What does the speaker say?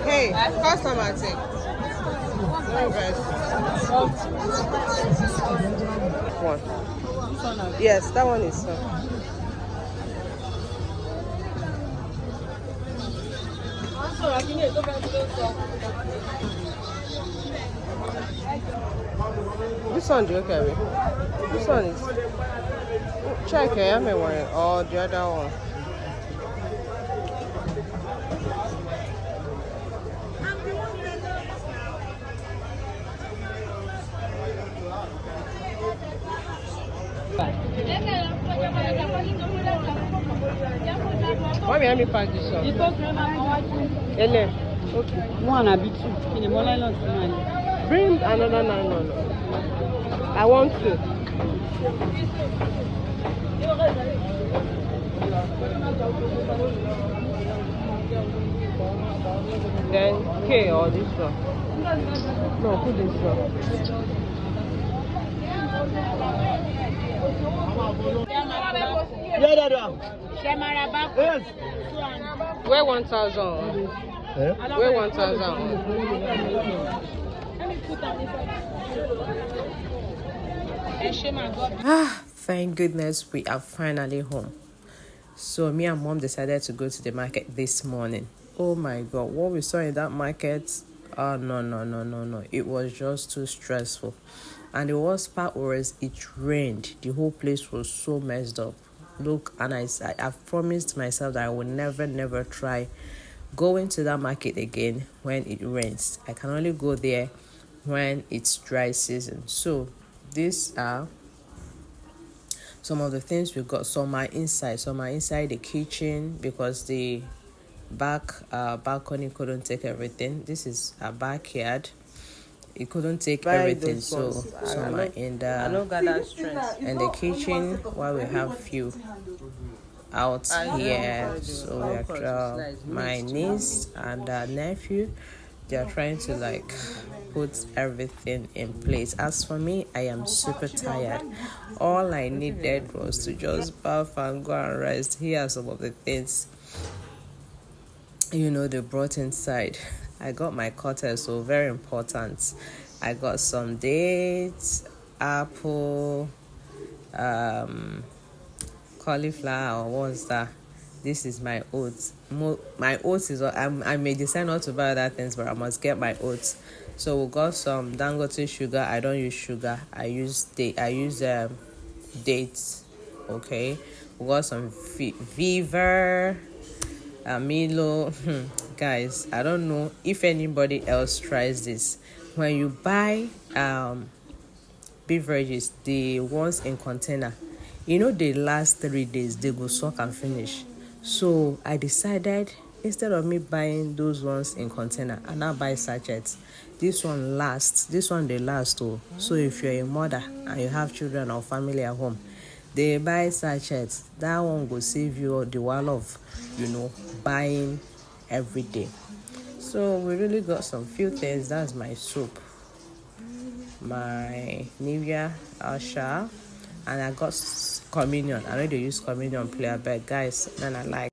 Hey, customer thing. One. Yes, that one is fine. This one do you carry? This one is check I may one or the other one. Why me me pack this one? Okay. One a bit two. Bring another 9 on. I want to. Then K or this one? No, put this one. Where 1,000? Where 1,000? Thank goodness we are finally home. So me and mom decided to go to the market this morning. Oh my god, what we saw in that market, no. It was just too stressful. And the worst part was it rained. The whole place was so messed up. Look, and I've promised myself that I will never try going to that market again when it rains. I can only go there when it's dry season. So these are some of the things we got. Some are inside the kitchen because the balcony couldn't take everything. This is a backyard. It couldn't take everything, so some are in the kitchen while we have few out here. So we are my niece and nephew, they are trying to like put everything in place. As for me, I am super tired. All I needed was to just bath and go and rest. Here are some of the things they brought inside. I got my cutter, so very important. I got some dates, apple, cauliflower. What's that? This is my oats. My oats is I may decide not to buy other things, but I must get my oats. So we got some Dangote sugar. I don't use sugar. I use dates. Okay. We got some Viva, Milo. Guys, I don't know if anybody else tries this. When you buy beverages, the ones in container, they last 3 days, they go suck and finish. So I decided, instead of me buying those ones in container, I now buy sachets. This one they last too. So if you're a mother and you have children or family at home, they buy sachets. That one will save you the while of buying every day. So we really got some few things. That's my soap, my Nivea Asha, and I got communion. I know they use communion player, but guys, then I like